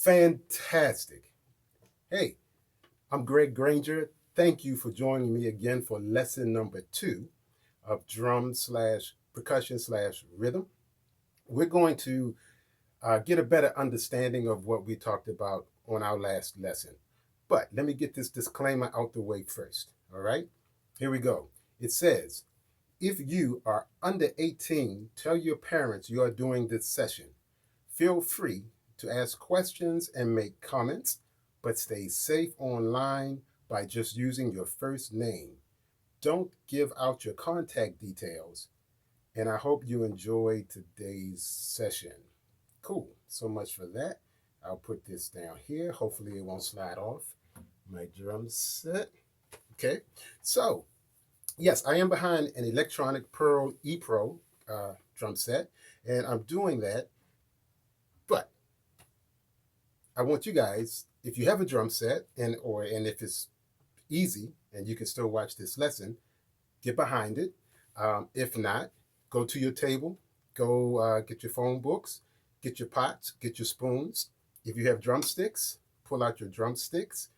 Fantastic. Hey, I'm Greg Granger. Thank you for joining me again for lesson number 2 of drum slash percussion slash rhythm. We're going to get a better understanding of what we talked about on our last lesson. But let me get this disclaimer out the way first. All right, here we go. It says, if you are under 18, tell your parents you are doing this session. Feel free to ask questions and make comments, but stay safe online by just using your first name. Don't give out your contact details, and I hope you enjoy today's session. Cool, so much for that. I'll put this down here. Hopefully it won't slide off my drum set. Okay, so yes, I am behind an electronic Pearl E-Pro drum set, and I'm doing that, but I want you guys, if you have a drum set and if it's easy and you can still watch this lesson, get behind it. If not, go to your table, go get your phone books, get your pots, get your spoons. If you have drumsticks, pull out your drumsticks.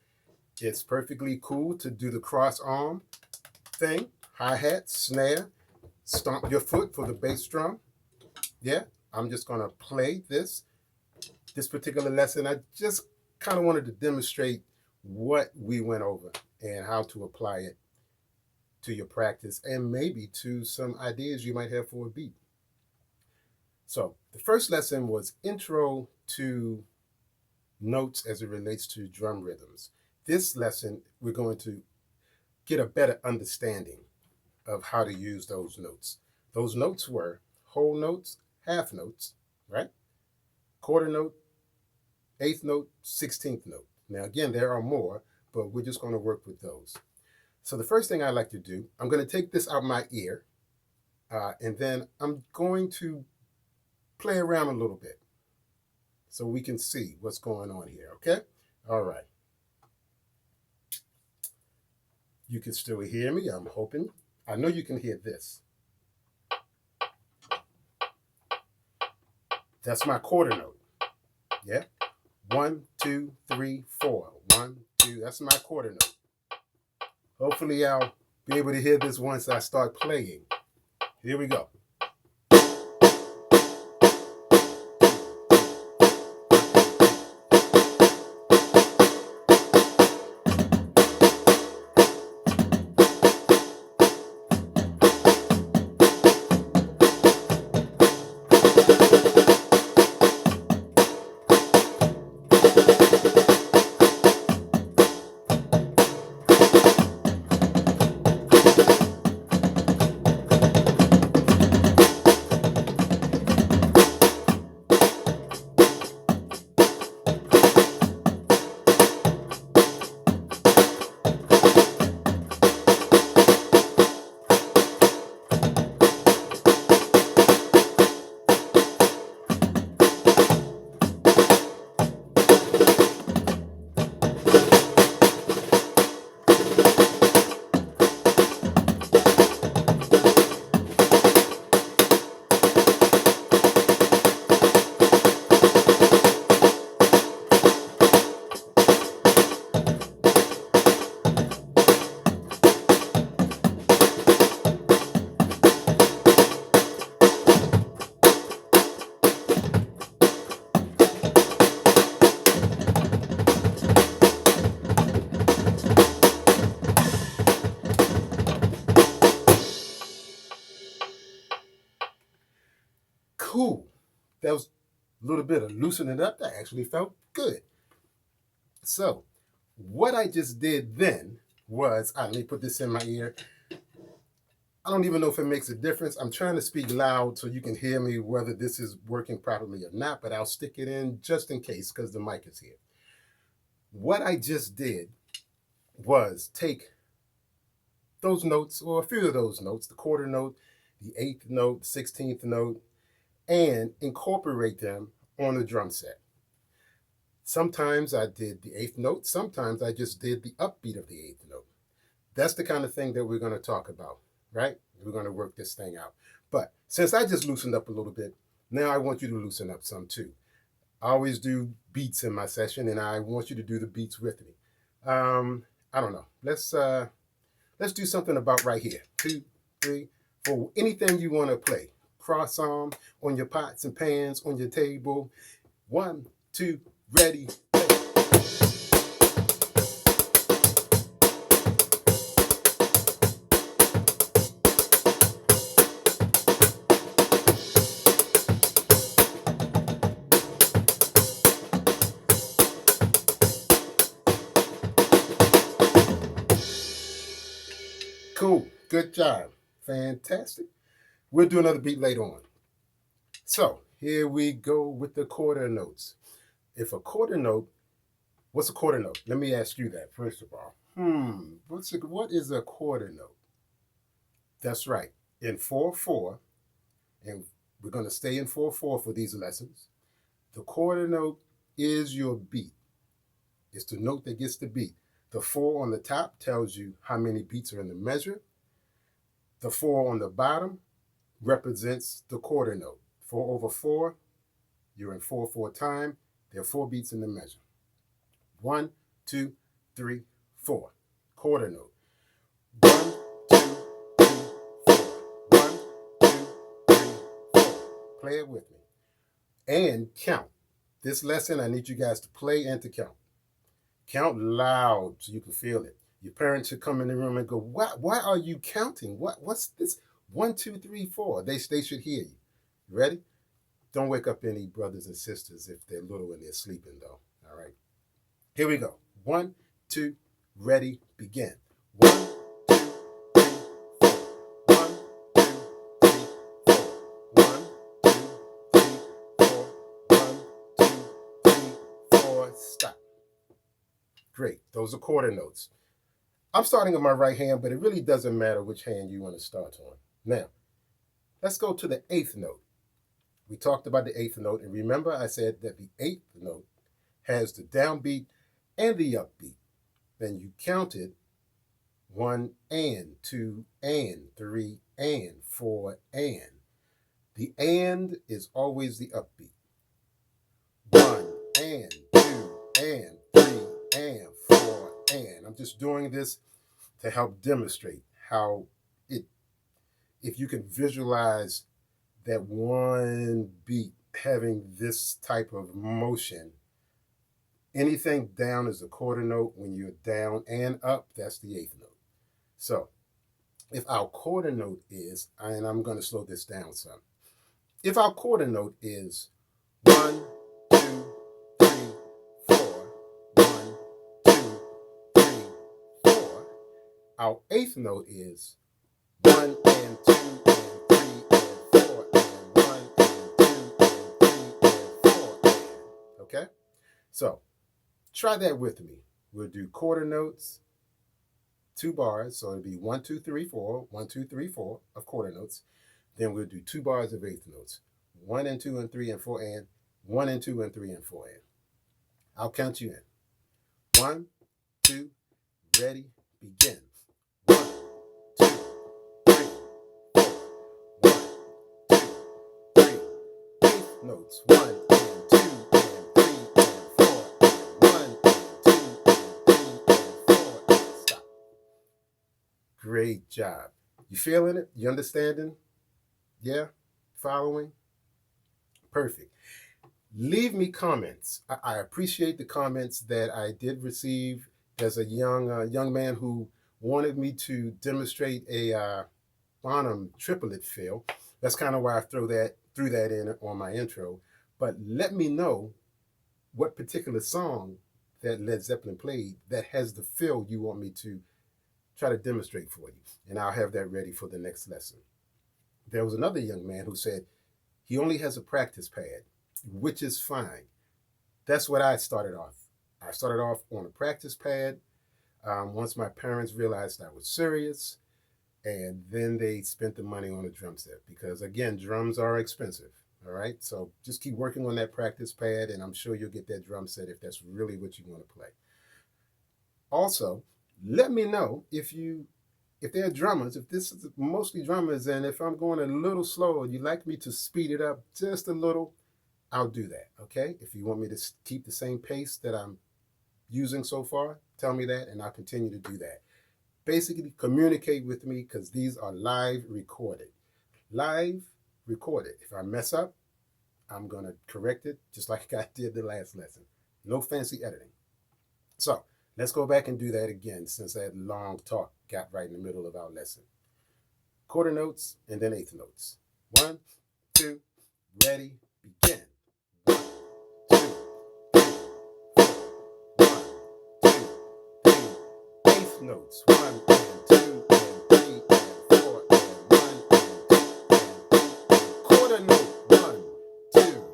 It's perfectly cool to do the cross arm thing, hi-hat, snare, stomp your foot for the bass drum. Yeah, I'm just gonna play this particular lesson. I just kind of wanted to demonstrate what we went over and how to apply it to your practice and maybe to some ideas you might have for a beat. So the first lesson was intro to notes as it relates to drum rhythms. This lesson, we're going to get a better understanding of how to use those notes. Those notes were whole notes, half notes, right? Quarter note, eighth note, 16th note. Now, again, there are more, but we're just going to work with those. So the first thing I like to do, I'm going to take this out my ear, and then I'm going to play around a little bit so we can see what's going on here, okay? All right. You can still hear me, I'm hoping. I know you can hear this. That's my quarter note, yeah? 1, 2, 3, 4. 1, 2, that's my quarter note. Hopefully I'll be able to hear this once I start playing. Here we go. Cool. That was a little bit of loosening up. That actually felt good. So what I just did then was, let me put this in my ear. I don't even know if it makes a difference. I'm trying to speak loud so you can hear me whether this is working properly or not, but I'll stick it in just in case because the mic is here. What I just did was take those notes, or a few of those notes, the quarter note, the eighth note, 16th note, and incorporate them on the drum set. Sometimes I did the eighth note. Sometimes I just did the upbeat of the eighth note. That's the kind of thing that we're going to talk about, right? We're going to work this thing out. But since I just loosened up a little bit, now I want you to loosen up some too. I always do beats in my session, and I want you to do the beats with me. I don't know. Let's do something about right here. 2, 3, 4. Anything you want to play. Cross arm on your pots and pans on your table. 1, 2, ready, play. Cool. Good job. Fantastic. We'll do another beat later on. So here we go with the quarter notes. If a quarter note, what's a quarter note? Let me ask you that first of all. What is a quarter note? That's right. In 4/4, and we're going to stay in 4/4 for these lessons. The quarter note is your beat. It's the note that gets the beat. The 4 on the top tells you how many beats are in the measure. The 4 on the bottom represents the quarter note. 4/4, you're in 4/4 time. There are 4 beats in the measure. 1, 2, 3, 4. Quarter note. 1, 2, 3, 4. 1, 2, 3, 4. Play it with me. And count. This lesson, I need you guys to play and to count. Count loud so you can feel it. Your parents should come in the room and go, why are you counting? What's this? 1, 2, 3, 4. They should hear you. You ready? Don't wake up any brothers and sisters if they're little and they're sleeping, though. All right. Here we go. 1, 2, ready, begin. 1, 2, 3, 4. 1, 2, 3, 4. 1, 2, 3, 4. 1, 2, 3, 4. Stop. Great. Those are quarter notes. I'm starting on my right hand, but it really doesn't matter which hand you want to start on. Now, let's go to the 8th note. We talked about the 8th note, and remember I said that the 8th note has the downbeat and the upbeat. Then you counted 1 and 2 and 3 and 4 and. The and is always the upbeat. 1 and 2 and 3 and 4 and. I'm just doing this to help demonstrate how if you can visualize that one beat having this type of motion, anything down is a quarter note. When you're down and up, that's the 8th note. So if our quarter note is, and I'm going to slow this down some. If our quarter note is 1, 2, 3, 4, 1, 2, 3, 4, our 8th note is 1 and 2 and 3 and 4 and 1 and 2 and 3 and 4 and. Okay? So try that with me. We'll do quarter notes, 2 bars. So it'll be 1, 2, 3, 4, 1, 2, 3, 4 of quarter notes. Then we'll do 2 bars of 8th notes. 1 and 2 and 3 and 4 and. 1 and 2 and 3 and 4 and. I'll count you in. 1, 2, ready, begin. 1, 2, 3, 4. 1, 2, 3. 8th notes. 1 and 2 and 3 and 4 and 1 and 2 and 3 and 4 and stop. Great job. You feeling it? You understanding? Yeah? Following? Perfect. Leave me comments. I appreciate the comments that I did receive. There's a young man who wanted me to demonstrate a Bonham triplet fill. That's kind of why I threw that in on my intro. But let me know what particular song that Led Zeppelin played that has the fill you want me to try to demonstrate for you. And I'll have that ready for the next lesson. There was another young man who said he only has a practice pad, which is fine. That's what I started off. I started off on a practice pad. Once my parents realized I was serious, and then they spent the money on a drum set because, again, drums are expensive. All right, so just keep working on that practice pad, and I'm sure you'll get that drum set if that's really what you want to play. Also, let me know if there are drummers, if this is mostly drummers, and if I'm going a little slow, you'd like me to speed it up just a little, I'll do that, okay? If you want me to keep the same pace that I'm using so far, tell me that, and I'll continue to do that. Basically, communicate with me because these are live recorded. Live recorded. If I mess up, I'm going to correct it just like I did the last lesson. No fancy editing. So let's go back and do that again since that long talk got right in the middle of our lesson. Quarter notes and then eighth notes. 1, 2, ready, begin. 1, 2, 3, 4. 1, 2, 3. Eighth notes. 1 and 2 and 3 and 4 and 1 and 2 and 3. Quarter note. 1, 2,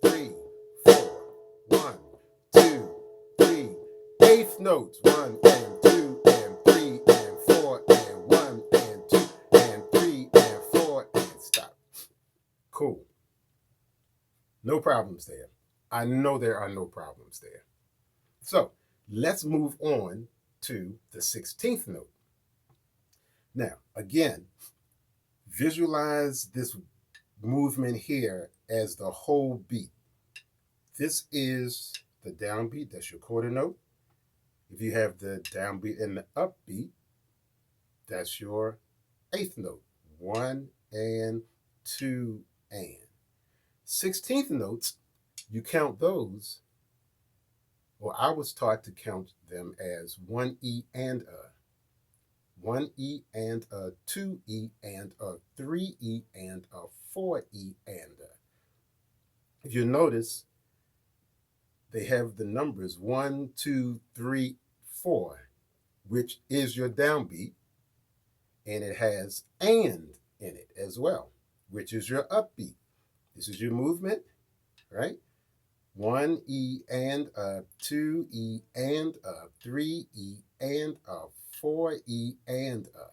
3, 4. 1, 2, 3. Eighth notes. 1 and 2 and 3 and 4 and 1 and 2 and 3 and 4 and stop. Cool. No problems there. I know there are no problems there. So let's move on to the 16th note. Now, again, visualize this movement here as the whole beat. This is the downbeat, that's your quarter note. If you have the downbeat and the upbeat, that's your eighth note. 1 and 2 and. 16th notes, you count those, or I was taught to count them as 1E and a. 1E and a, 2E and a, 3E and a, 4E and a. If you notice, they have the numbers 1, 2, 3, 4, which is your downbeat, and it has and in it as well, which is your upbeat. This is your movement, right? 1E and a, 2E and a, 3E and a, 4E and a.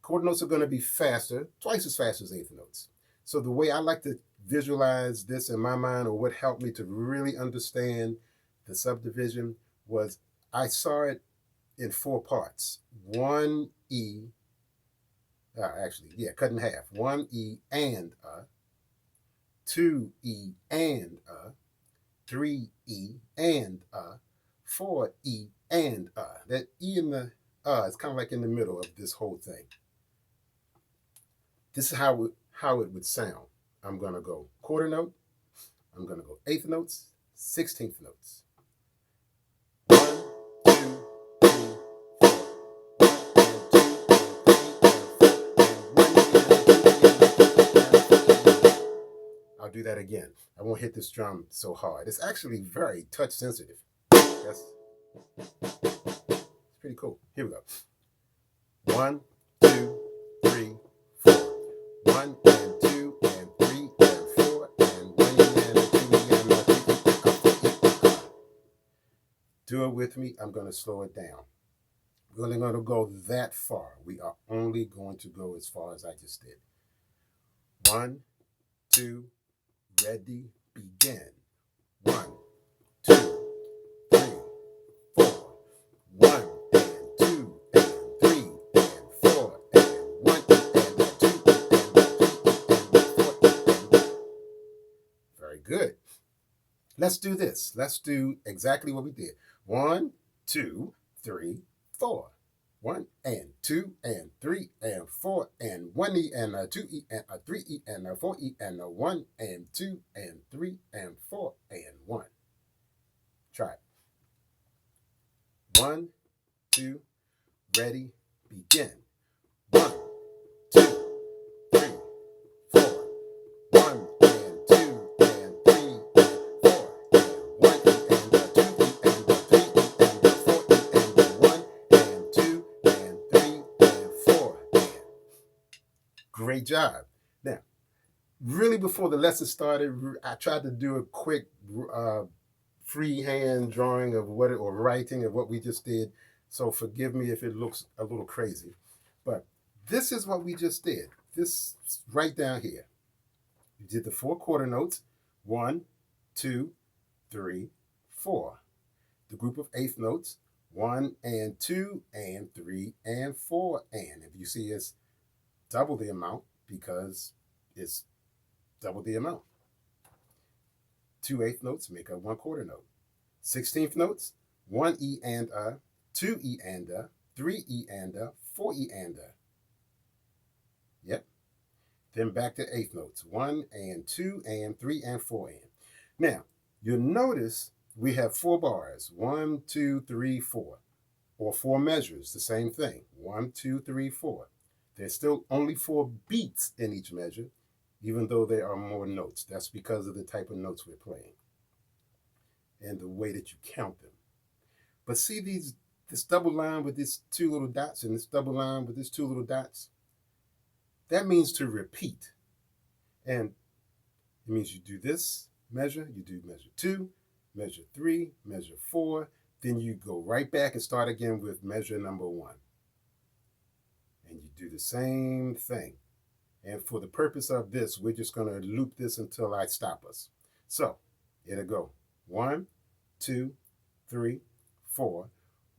Quarter notes are going to be faster, twice as fast as eighth notes. So the way I like to visualize this in my mind, or what helped me to really understand the subdivision, was I saw it in 4 parts. 1E, cut in half. 1E and a, 2E and a, 3E and a, 4E and a. That E and the is kind of like in the middle of this whole thing. This is how it would sound. I'm going to go quarter note. I'm going to go eighth notes, 16th notes. 1, 2, 3, 4. 1 and 2 and 3 and 4 and 1 and 2 and 3 and 4. I'll do that again. I won't hit this drum so hard. It's actually very touch sensitive. It's pretty cool. Here we go. 1, 2, 3, 4. 1 and 2 and 3 and 4 and 1 and 2 and 3. Do it with me. I'm going to slow it down. We're only going to go that far. We are only going to go as far as I just did. 1, 2, ready, begin. 1, 2, 3, 4. 1 and 2 and 3 and 4 and 1 and 2 and 3 and 4 and 1. Very good. Let's do this. Let's do exactly what we did. 1, 2, 3, 4. 1 and 2 and 3 and 4 and 1E and a 2E and a 3E and a 4E and a 1 and 2 and 3 and 4 and 1. Try it. 1, 2, ready, begin. 1, 2, 3, 4. 1 and 2 and 3 and 4 and 1E and a 2E and a 3E and a 4E and a 1 and 2 and 3 and 4 and. Great job. Now, really before the lesson started, I tried to do a quick freehand drawing of what or writing of what we just did. So forgive me if it looks a little crazy. But this is what we just did. This right down here. You did the 4 quarter notes. 1, 2, 3, 4. The group of eighth notes. 1 and 2 and 3 and 4 and. If you see, it's double the amount because it's double the amount. 2 eighth notes make up 1 quarter note. 16th notes, 1 E and a, 2 E and a, 3 E and a, 4 E and a. Yep. Then back to eighth notes, 1 and 2 and 3 and 4 and. Now, you'll notice we have 4 bars, 1, 2, 3, 4, or 4 measures, the same thing, 1, 2, 3, 4. There's still only 4 beats in each measure, even though there are more notes. That's because of the type of notes we're playing and the way that you count them. But see this double line with these 2 little dots and this double line with these 2 little dots? That means to repeat. And it means you do this measure, you do measure 2, measure 3, measure 4, then you go right back and start again with measure number 1. And you do the same thing. And for the purpose of this, we're just going to loop this until I stop us. So it'll go 1, 2, 3, 4,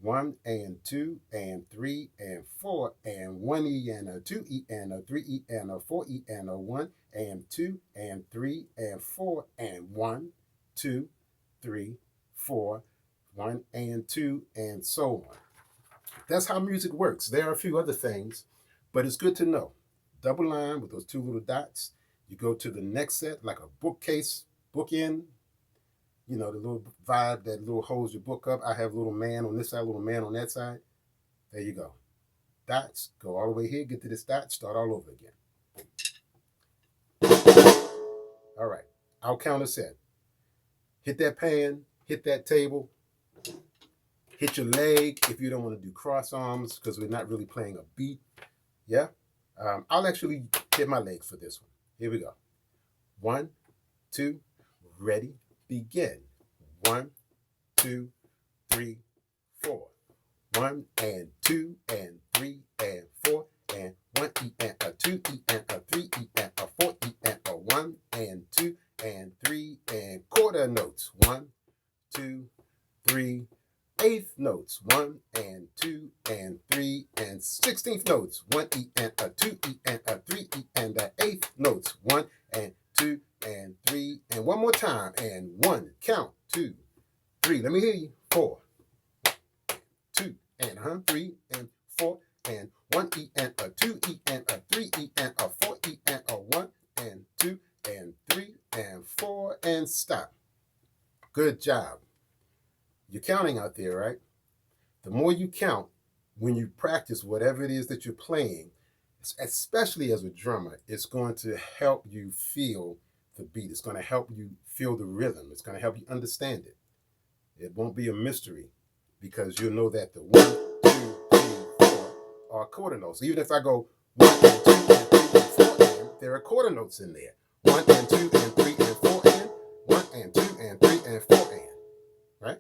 1 and 2 and 3 and 4 and 1 E and a 2 E and a 3 E and a 4 E and a 1 and 2 and 3 and 4 and 1, 2, 3, 4, 1 and 2 and so on. That's how music works. There are a few other things, but it's good to know. Double line with those 2 little dots. You go to the next set like a bookcase, bookend. You know, the little vibe that little holds your book up. I have a little man on this side, a little man on that side. There you go. Dots, go all the way here, get to this dot, start all over again. All right, I'll count us in. Hit that pan, hit that table, hit your leg if you don't want to do cross arms because we're not really playing a beat. Yeah? I'll actually hit my legs for this one. Here we go. 1, 2, ready, begin. 1, 2, 3, 4. 1 and 2 and 3 and 4 and 1 E and a 2 E and a 3 E and a 4 E and a 1 and 2 and 3 and quarter notes. 1, 2, 3, eighth notes. 1 and 2 and 3 and 16th notes. 1 E and a 2 E and a 3 E and a eighth notes. 1 and 2 and 3 and one more time and 1 count 2, 3. Let me hear you. 4, 2 and 3 and 4 and 1 E and a 2 E and a 3 E and a 4 E and a 1 and 2 and 3 and 4 and stop. Good job. You're counting out there, right? The more you count when you practice whatever it is that you're playing, especially as a drummer, it's going to help you feel the beat. It's going to help you feel the rhythm. It's going to help you understand it. It won't be a mystery because you'll know that the 1, 2, 3, 4 are quarter notes. Even if I go 1 and 2 and 3 and 4 and, there are quarter notes in there. 1 and 2 and 3 and 4 and, 1 and 2 and 3 and 4 and, right?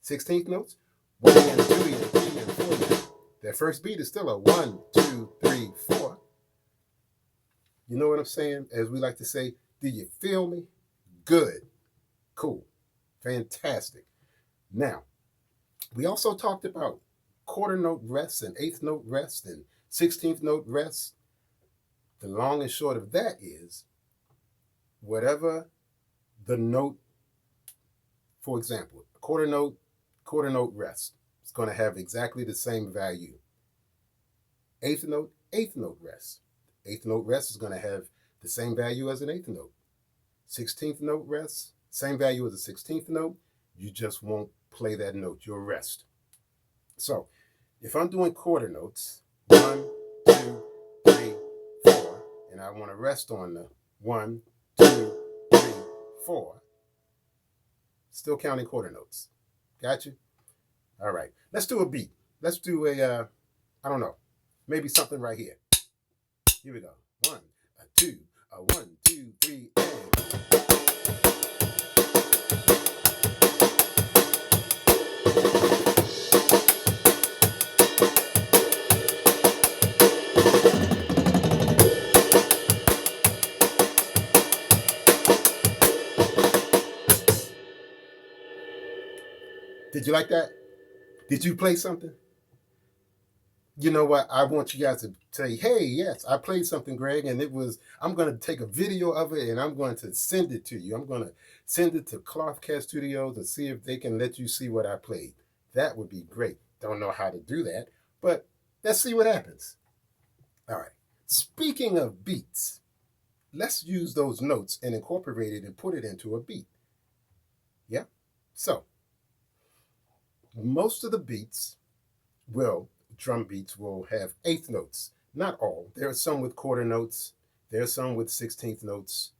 16th notes, 1 and 2 and 3 and 4 and. That first beat is still a 1, 2, 3, 4. You know what I'm saying? As we like to say, do you feel me? Good. Cool. Fantastic. Now, we also talked about quarter note rests and eighth note rests and 16th note rests. The long and short of that is whatever the note, for example, quarter note rest. It's going to have exactly the same value. Eighth note rest. Eighth note rest is going to have the same value as an eighth note. 16th note rest, same value as a 16th note. You just won't play that note. You'll rest. So if I'm doing quarter notes, 1, 2, 3, 4, and I want to rest on the 1, 2, 3, 4, still counting quarter notes. Got you? All right. Let's do a beat. Let's do a, I don't know, maybe something right here. Here we go. 1, 2, 1, 2, 3, and. Did you like that? Did you play something? you know what? I want you guys to say, hey, yes, I played something, Greg, and I'm going to take a video of it and I'm going to send it to you. I'm going to send it to Clothcat Studios and see if they can let you see what I played. That would be great. Don't know how to do that, but let's see what happens. All right. Speaking of beats, let's use those notes and incorporate it and put it into a beat. Yeah? So, most of the beats drum beats will have eighth notes. Not all. There are some with quarter notes. There are some with 16th notes.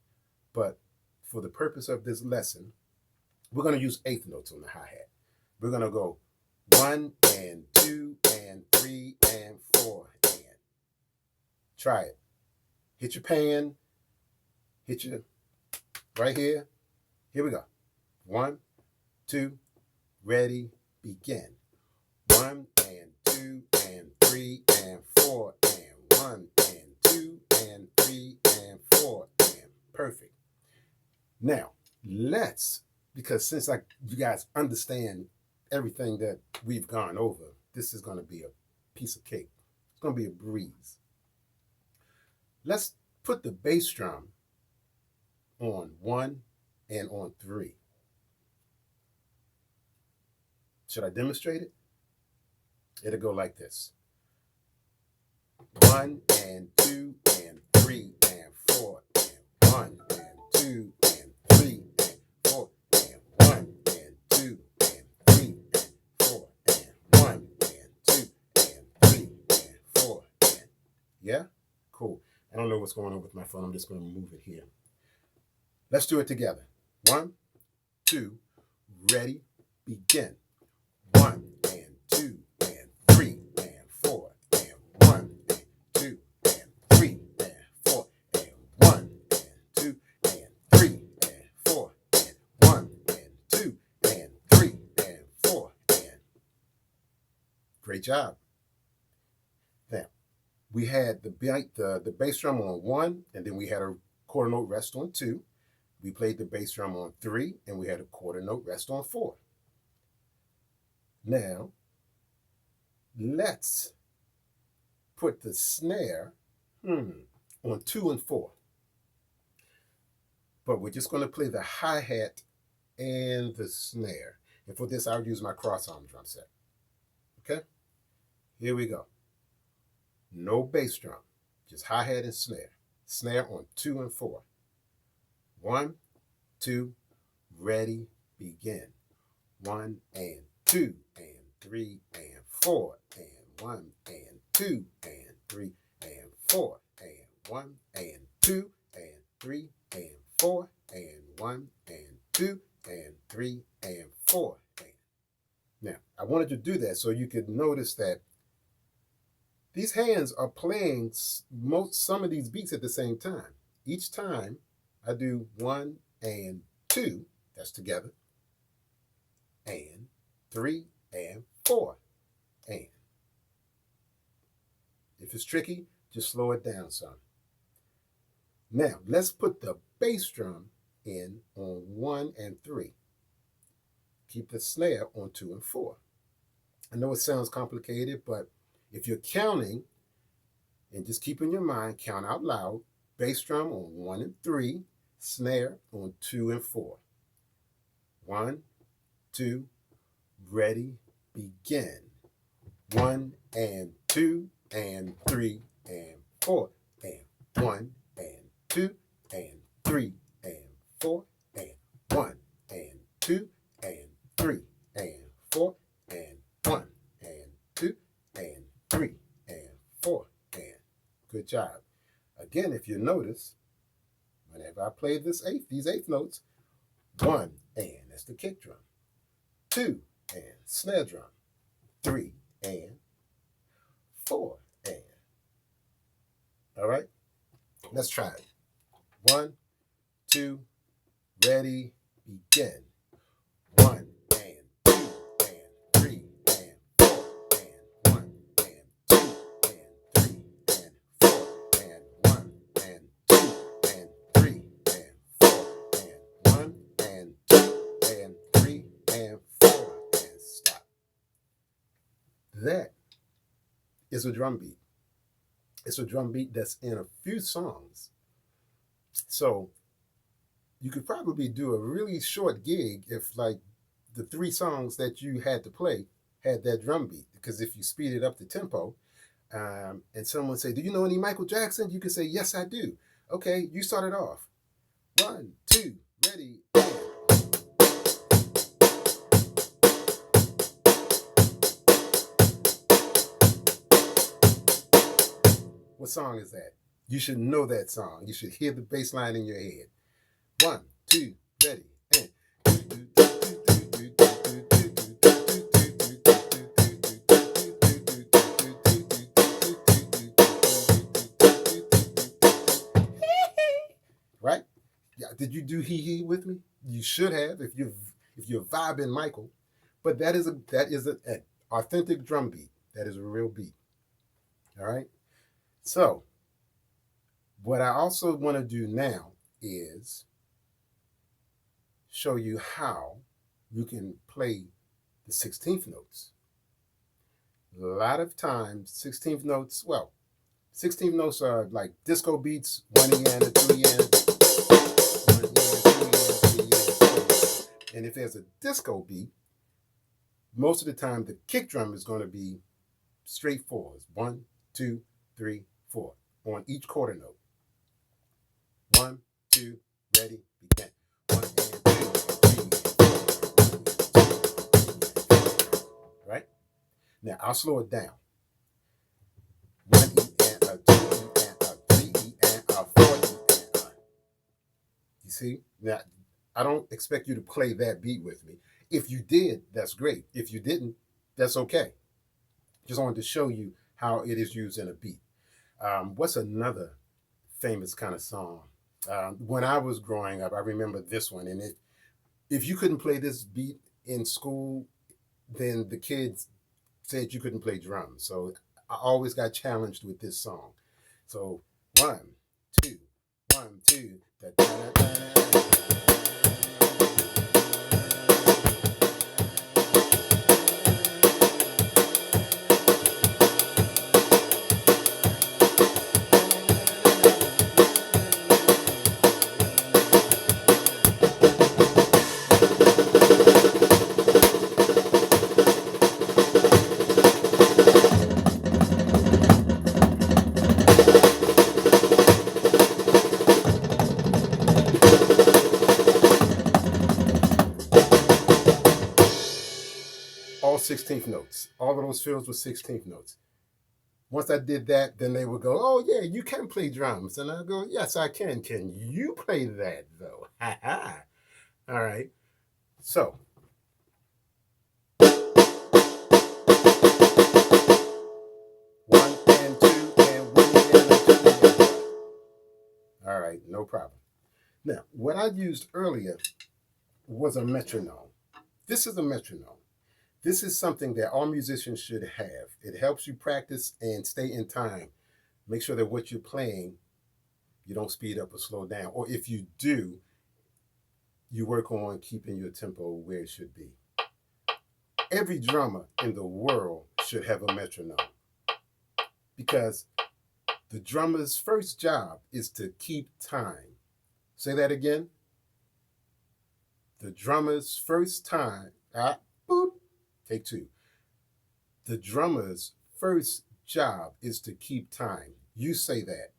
But for the purpose of this lesson, we're going to use eighth notes on the hi-hat. We're going to go 1 and 2 and 3 and 4 and. Try it. Hit your pan. Hit your right here. Here we go. 1, 2, ready, begin. 1 and 2 and 3 and 4 and 1 and 2 and 3 and 4 and. Perfect. Now, because since you guys understand everything that we've gone over, this is going to be a piece of cake. It's going to be a breeze. Let's put the bass drum on 1 and on 3. Should I demonstrate it? It'll go like this. 1 and 2 and 3 and 4 and 1 and 2 and 3 and 4 and 1 and 2 and 3 and 4 and 1 and 2 and 3 and 4 and. Yeah? Cool. I don't know what's going on with my phone. I'm just going to move it here. Let's do it together. 1, 2, ready, begin. 1 and 2 and 3 and 4 and 1 and 2 and 3 and 4 and 1 and 2 and 3 and 4 and 1 and 2 and 3 and 4 and. Great job. Now, we had the bass drum on 1, and then we had a quarter note rest on 2. We played the bass drum on 3, and we had a quarter note rest on 4. Now, let's put the snare on 2 and 4. But we're just going to play the hi-hat and the snare. And for this, I'll use my cross-arm drum set. Okay? Here we go. No bass drum, just hi-hat and snare. Snare on 2 and 4. 1, 2, ready, begin. 1 and 2 and 3 and 4 and 1 and 2 and 3 and 4 and 1 and 2 and 3 and 4 and 1 and 2 and 3 and 4 and. Now, I wanted to do that so you could notice that these hands are playing some of these beats at the same time. Each time I do 1 and 2, that's together, and 3 and 4 and. If it's tricky, just slow it down some. Now, let's put the bass drum in on 1 and 3. Keep the snare on 2 and 4. I know it sounds complicated, but if you're counting, and just keep in your mind, count out loud, bass drum on 1 and 3, snare on 2 and 4. 1, 2, ready, begin. 1 and 2 and 3 and 4 and 1 and 2 and 3 and 4 and 1 and 2 and 3 and 4 and 1 and 2 and 3 and 4 and. Good job. Again, if you notice, whenever I play these eighth notes, 1 and, that's the kick drum. 2 and, snare drum. 3 and, 4 and. All right? Let's try it. 1, 2, ready, begin. 1 and 2 and 3 and 4 and 1 and 2 and 3 and 4 and 1 and 2 and 3 and 4 and 1 and 2 and 3 and 4 and stop. That is a drum beat. It's a drum beat that's in a few songs. So you could probably do a really short gig if like the 3 songs that you had to play had that drum beat. Because if you speed it up the tempo, and someone say, "Do you know any Michael Jackson?" You can say, "Yes, I do." Okay, you start it off. 1, 2, ready. What song is that? You should know that song. You should hear the bass line in your head. 1, 2, ready, and. Right? Yeah. Did you do hee hee with me? You should have if you're vibing Michael. But that is an authentic drum beat. That is a real beat. All right. So what I also want to do now is show you how you can play the 16th notes. A lot of times, 16th notes, 16th notes are like disco beats, 1 EN and 2 EN, 1 EN, 2 EN, 3 EN, 4 EN. And if there's a disco beat, most of the time the kick drum is going to be straight 4s. 1, 2, 3, 4 on each quarter note. 1, 2, ready, begin. 1 and 2, 3, 4. Right? Now I'll slow it down. 1 E and a 2 E and a 3 E and a 4 E and a. You see? Now I don't expect you to play that beat with me. If you did, that's great. If you didn't, that's okay. Just wanted to show you how it is used in a beat. What's another famous kind of song? When I was growing up, I remember this one. And if you couldn't play this beat in school, then the kids said you couldn't play drums. So I always got challenged with this song. So 1, 2, 1, 2. Da, da, da, da, da. All 16th notes. All of those fills with 16th notes. Once I did that, then they would go, "Oh yeah, you can play drums." And I go, "Yes, I can. Can you play that though?" Ha ha. All right. So 1 and 2 and 1 and 2 and. All right, no problem. Now, what I used earlier was a metronome. This is a metronome. This is something that all musicians should have. It helps you practice and stay in time. Make sure that what you're playing, you don't speed up or slow down. Or if you do, you work on keeping your tempo where it should be. Every drummer in the world should have a metronome, because the drummer's first job is to keep time. Say that again. The drummer's first time, boop, take 2. The drummer's first job is to keep time. You say that.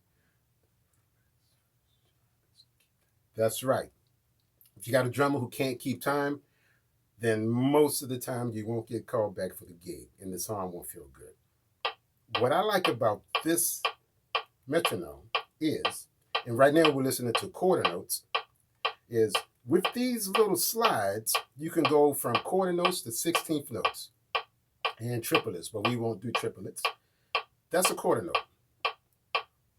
That's right. If you got a drummer who can't keep time, then most of the time you won't get called back for the gig and the song won't feel good. What I like about this metronome is, and right now we're listening to quarter notes, is with these little slides, you can go from quarter notes to 16th notes and triplets, but we won't do triplets. That's a quarter note.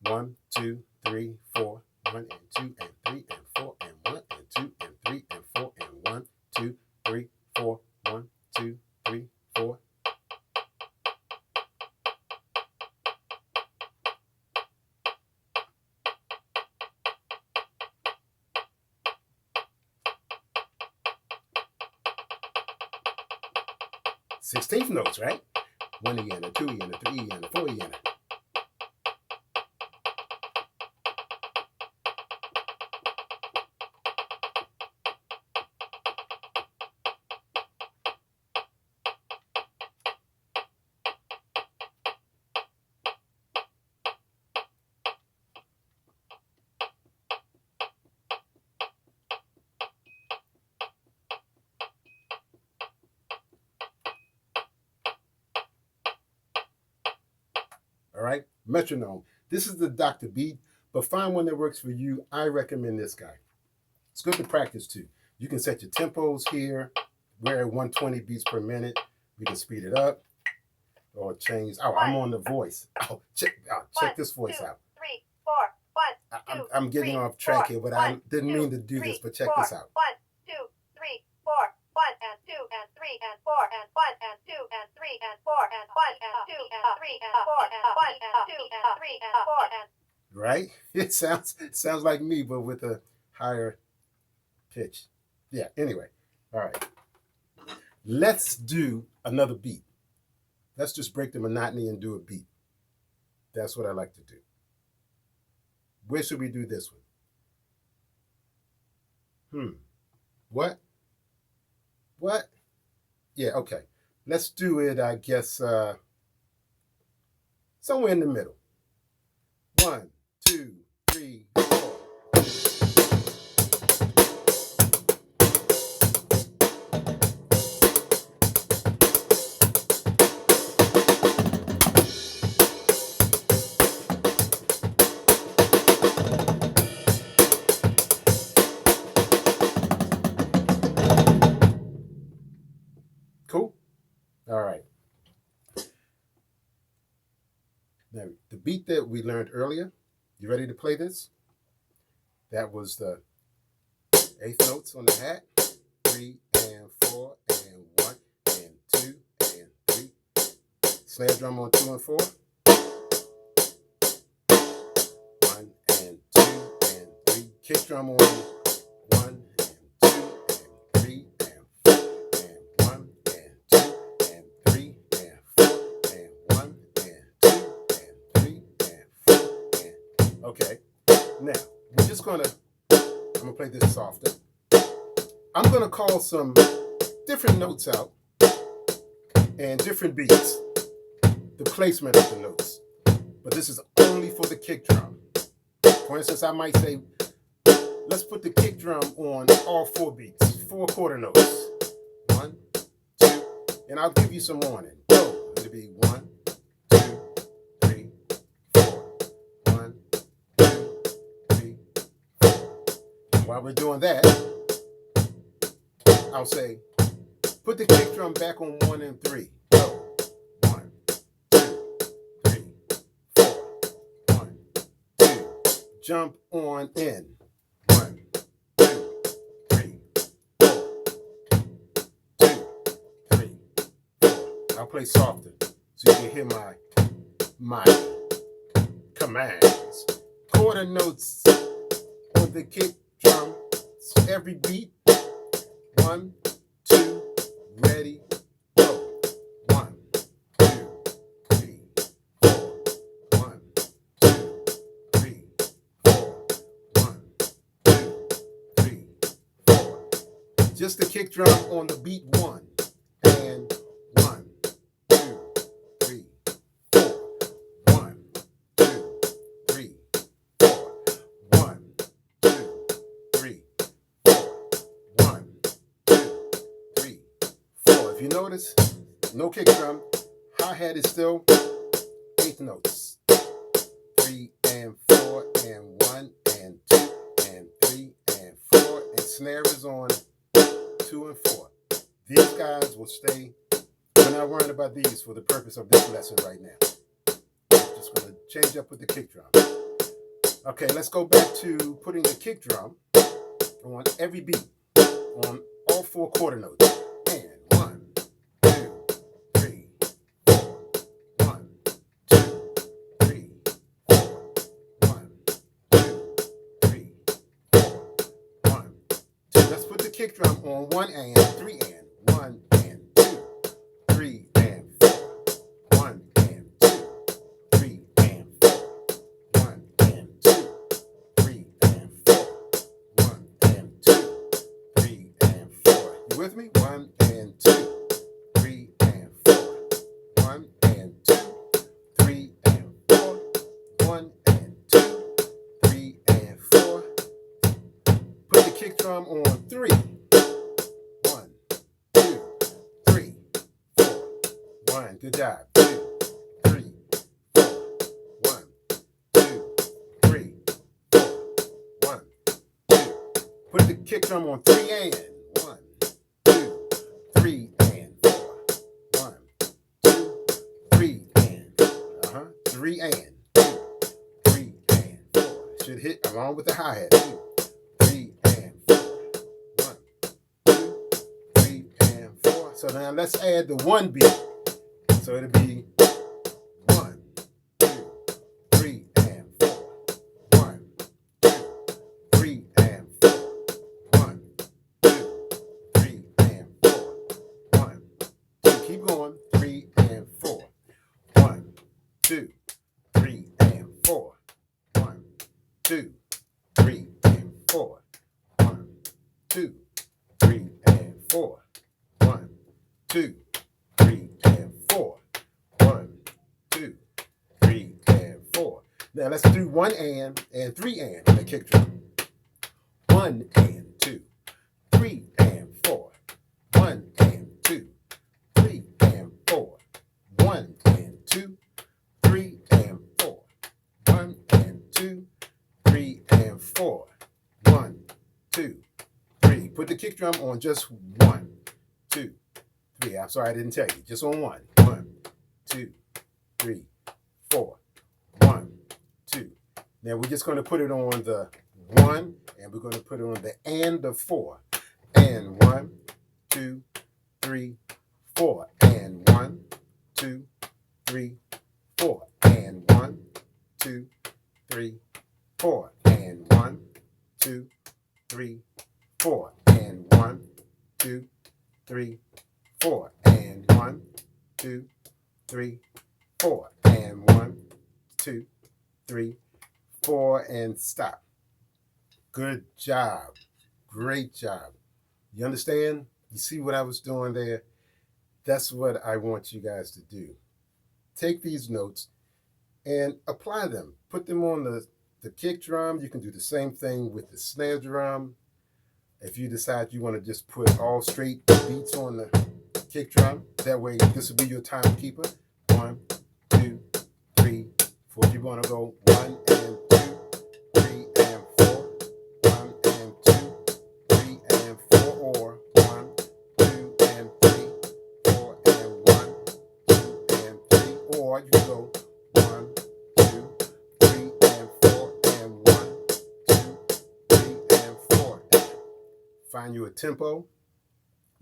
1, 2, 3, 4, 1 and 2 and 3 and 4 and 1 and 2 and 3 and 4 and 1, 2, 3, 4, 1, 2, 3, 4. Sixteenth notes, right? 1 E and a 2 E and a 3 E and a 4 E and a. All right, metronome. This is the Dr. beat, but find one that works for you. I recommend this guy. It's good to practice too. You can set your tempos here. We're at 120 beats per minute. We can speed it up or change. Oh, I'm on the voice. Oh, check this voice out. 3, 4, 1, 2, I'm getting off track here, but I didn't mean to do this, but check this out. 1, 2, 3, 4, 1 and 2 and 3 and 4 and 1 and 2 and 3 and 4 and 1 and 2 and 3 and 4 and 1 and 2 and 3 and 4 and. Right? It sounds like me, but with a higher pitch. Yeah, anyway. All right. Let's do another beat. Let's just break the monotony and do a beat. That's what I like to do. Where should we do this one? What? Yeah, okay. Let's do it, I guess, somewhere in the middle. 1, 2, 3, 4. Cool? All right. Now, the beat that we learned earlier, you ready to play this? That was the 8th notes on the hat. 3 and 4 and 1 and 2 and 3. Snare drum on 2 and 4. 1 and 2 and 3. Kick drum on 1 and 2 and 3 and 4 and 1 and 2 and 3 and 4 and 1 and 2 and 3 and 4 and. Okay. Now I'm gonna play this softer. I'm gonna call some different notes out and different beats, the placement of the notes. But this is only for the kick drum. For instance, I might say, let's put the kick drum on all 4 beats, 4 quarter notes. 1, 2, and I'll give you some warning. Go. It'll be 1, 2, 3, 4. 1, 2, 3, 4. And while we're doing that, I'll say, put the kick drum back on 1 and 3. Go. 1, 2, 3, 4. 1, 2. Jump on in. 1, 2, 3, 4. 2, 3, 4. I'll play softer so you can hear my commands. Quarter notes on the kick drum. Every beat. 1, 2, ready, go. 1, 2, 3, 4. 1, 2, 3, 4. 1, 2, 3, 4. Just the kick drum on the beat 1. And 1, 2, 3, 4. 1, 2, 3, 4. 1, 2, 3, 4. 1, 2, 3, 4. If you notice, no kick drum. Hi-hat is still 8th notes. 3 and 4 and 1 and 2 and 3 and 4. And snare is on 2 and 4. These guys will stay. We're not worrying about these for the purpose of this lesson right now. I'm just going to change up with the kick drum. Okay, let's go back to putting the kick drum on every beat, on all 4 quarter notes. And 1, 2, 3, 4. 1, 2, 3, 4. 1, 2, 3, 4. 1, 2. Let's put the kick drum on 1 and 3 and 1 and 2, 3 and 4. with me? 1 and 2, 3 and 4. 1 and 2, 3 and 4. 1 and 2, 3 and 4. Put the kick drum on 3. 1, 2, 3, 4. 1. Good job. 2, 3, 4. 1, 2, 3, 4. 1, 2. Put the kick drum on 3 and 1, 2, 3 and 4. 1, 2, 3 and 3 and 2, 3 and 4. Should hit along with the hi-hat. 2, 3 and 4. 1, 2, 3 and 4. So now let's add the 1 beat. So it'll be 1, 2, 3 and 4. 1, 2, 3 and 4. 1, 2, 3 and 4. 1, 2. Keep going. 3 and 4. 1, 2, 3 and 4. 1, 2, 3 and 4. 1, 2, 3 and 4. 1, 2, 3 and 4. 1, 2, 3 and 4. Now let's do 1 and 3 and on the kick drum. 1 and 2, 3 and 4. 1 and 2, 3 and 4. 1 and 2, 3 and 4. 1 and 2, 3 and 4. 1, 2, 3. Put the kick drum on just 1, 2, 3. I'm sorry I didn't tell you. Just on 1. 1, 2, 3, 4. 1, 2. Now we're just going to put it on the 1, and we're going to put it on the and of 4. And 1, 2, 3, 4. And 1, 2, 3, 4. And 1, 2, 3, 4. And 1, 2, 3, 4. And 1, 2, 3, 4. And 1, 2, 3, 4. And 1, 2, 3, 4. And stop. Good job. Great job. You understand? You see what I was doing there? That's what I want you guys to do. Take these notes and apply them. Put them on the kick drum. You can do the same thing with the snare drum. If you decide you want to just put all straight beats on the kick drum, that way this will be your timekeeper. 1, 2, 3, 4. You want to go 1 and 2, 3 and 4. 1 and 2, 3 and 4. Or 1, 2 and 3, 4 and 1, 2 and 3. Or you can go 1, 2, 3 and 4 and 1, 2, 3 and 4. Find you a tempo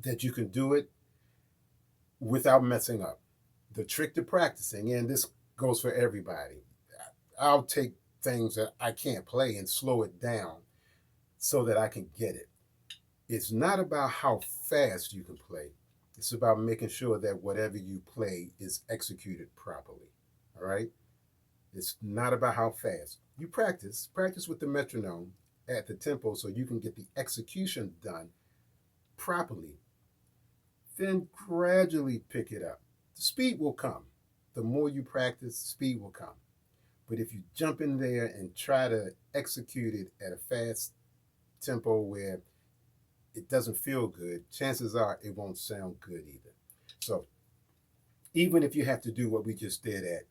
that you can do it without messing up. The trick to practicing, and this goes for everybody, I'll take things that I can't play and slow it down so that I can get it. It's not about how fast you can play. It's about making sure that whatever you play is executed properly. All right? It's not about how fast. You practice with the metronome at the tempo so you can get the execution done properly. Then gradually pick it up. The speed will come. The more you practice, speed will come. But if you jump in there and try to execute it at a fast tempo where it doesn't feel good, chances are it won't sound good either. So even if you have to do what we just did at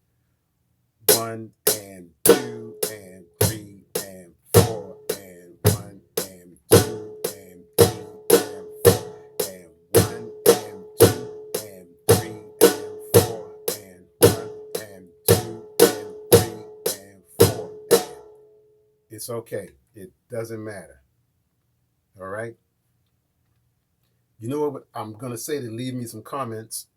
1 and 2 and 3 and 4 and 1 and 2 and 3 and 4 and 1 and 2 and 3 and 4 and 1 and 2 and 3 and 4 and it's okay. It doesn't matter. All right? You know what I'm going to say? To leave me some comments,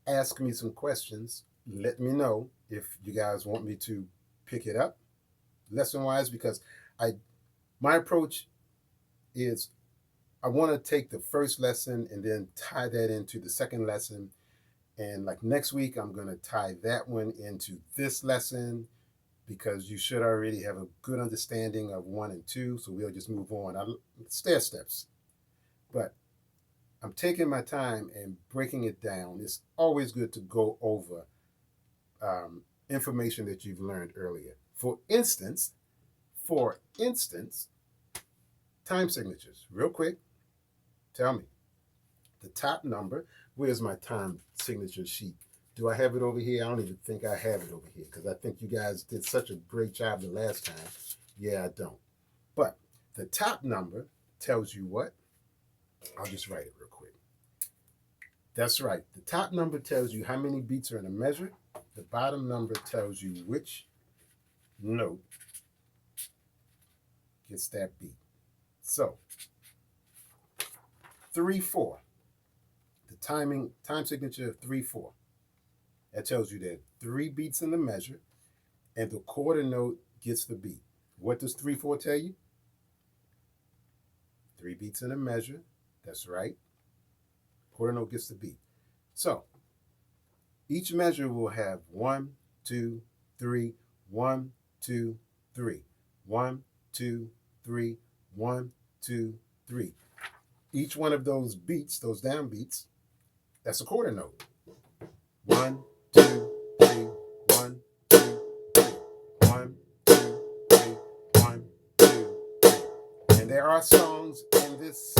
ask me some questions, let me know if you guys want me to pick it up lesson-wise, because my approach is I want to take the first lesson and then tie that into the second lesson. And like next week, I'm going to tie that one into this lesson because you should already have a good understanding of 1 and 2. So we'll just move on. Stair steps. But I'm taking my time and breaking it down. It's always good to go over information that you've learned earlier. For instance, time signatures. Real quick, tell me, the top number, where's my time signature sheet? Do I have it over here? I don't even think I have it over here because I think you guys did such a great job the last time. Yeah, I don't. But the top number tells you what? I'll just write it real quick. That's right. The top number tells you how many beats are in a measure. The bottom number tells you which note gets that beat. So, 3/4. The time signature of 3/4. That tells you that 3 beats in the measure and the quarter note gets the beat. What does 3/4 tell you? 3 beats in a measure. That's right. Quarter note gets the beat. So, each measure will have 1, 2, 3, 1, 2, 3, 1, 2, 3, 1, 2, 3. Each one of those beats, those downbeats, that's a quarter note. 1, 2, 3, 1, 2, 3, 1, 2, 3, 1, 2, 3. And there are songs in this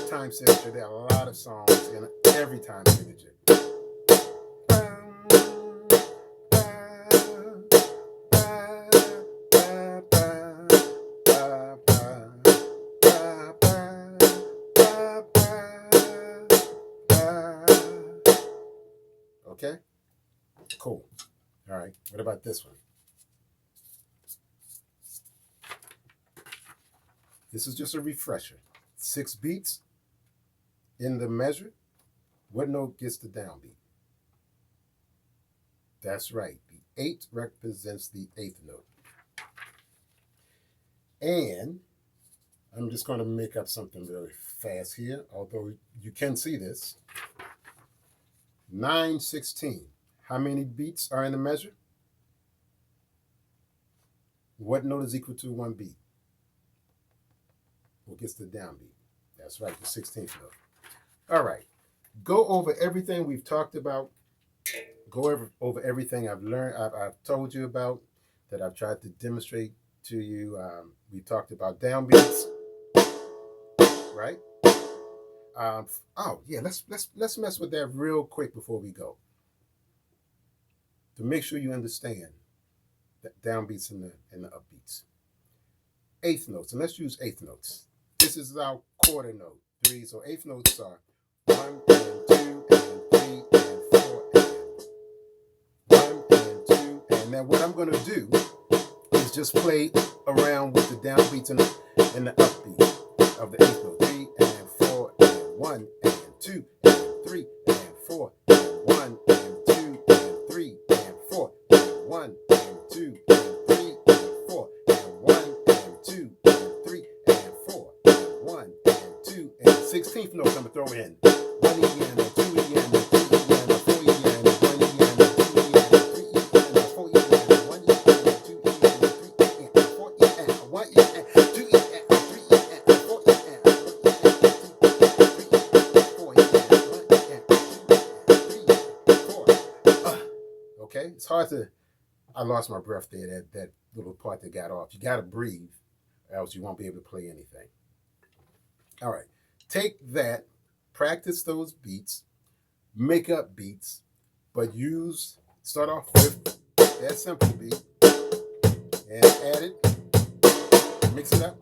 time signature. There are a lot of songs in every time signature. Okay? Cool. All right. What about this one? This is just a refresher. 6 beats in the measure. What note gets the downbeat? That's right. The 8 represents the 8th note. And I'm just going to make up something really fast here, although you can see this. 9/16. How many beats are in the measure? What note is equal to 1 beat? What gets the downbeat? That's right, the 16th note. All right. Go over everything we've talked about. Go over everything I've learned, I've told you about, that I've tried to demonstrate to you. We talked about downbeats, right? Oh yeah, let's mess with that real quick before we go. To make sure you understand the downbeats and the upbeats. 8th notes, and let's use 8th notes. This is our quarter note, 3. So 8th notes are 1 and 2 and 3 and 4 and 1 and 2. And now what I'm going to do is just play around with the downbeats and the upbeat of the 8th note. 3 and 4 and 1 and 2 and 3 and 4 and 1 and 2 and 3 and 4 and 1 and 2 and 3 and 4 and 1 and 2 and 3 and 4 and 1 and 2 and 16th note I'm going to throw in. 1 again, 2 again, 3 again, 4 again, 1 again, 2 again, 3 again, 4 again, 1 again, 2 again, 3 again, 4 again, 1 again, 2 again, 3 again, 4 again, 1 again, 2 again, 4. Okay, it's hard to. I lost my breath there. That little part that got off. You got to breathe, or else you won't be able to play anything. All right, take that, practice those beats, make up beats, but start off with that simple beat and add it, mix it up.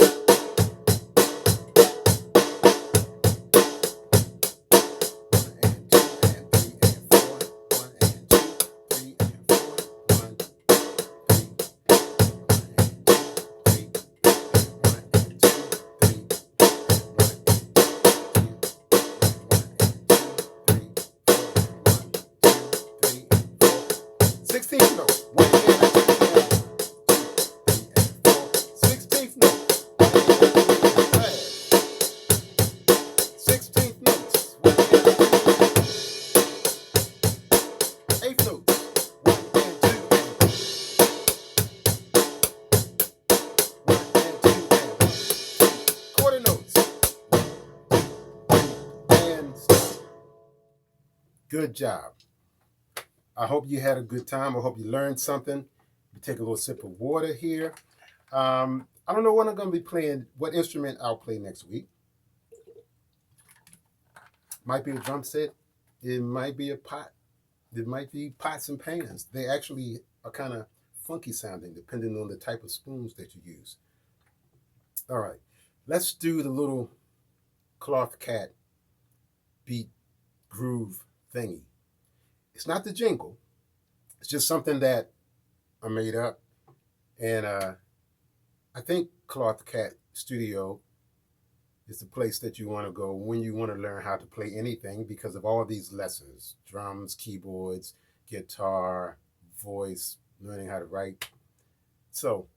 Sixteenth note. 1 again. 2, 3 and 4. 16th note. 1 Good job. I hope you had a good time. I hope you learned something. Take a little sip of water here. I don't know what I'm going to be playing, what instrument I'll play next week. Might be a drum set. It might be a pot. It might be pots and pans. They actually are kind of funky sounding depending on the type of spoons that you use. All right, let's do the little cloth cat beat groove thingy. It's not the jingle. It's just something that I made up. And I think Cloth Cat Studio is the place that you want to go when you want to learn how to play anything because of all these lessons: drums, keyboards, guitar, voice, learning how to write. So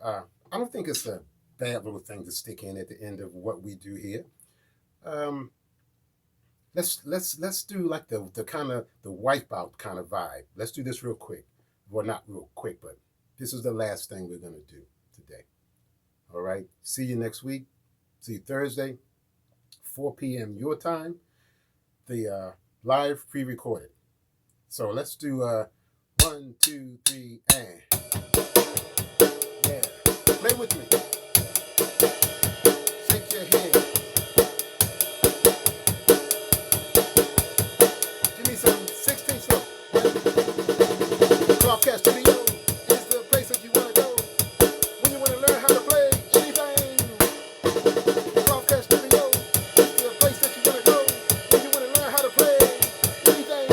I don't think it's a bad little thing to stick in at the end of what we do here. Let's do like the kind of the wipeout kind of vibe. Let's do this real quick. Well, not real quick, but this is the last thing we're gonna do today. All right. See you next week. See you Thursday, 4 p.m. your time. The live pre-recorded. So let's do 1, 2, 3, and yeah. Play with me. Shake your head. Give me some 16th Note. Cloth Cat Studio is the place that you want to go when you want to learn how to play anything. Cloth Cat Studio is the place that you want to go when you want to learn how to play anything.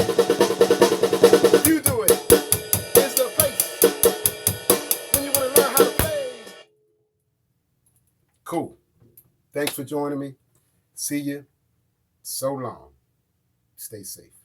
You do it. It's the place when you want to learn how to play. Cool. Thanks for joining me. See you. So long. Stay safe.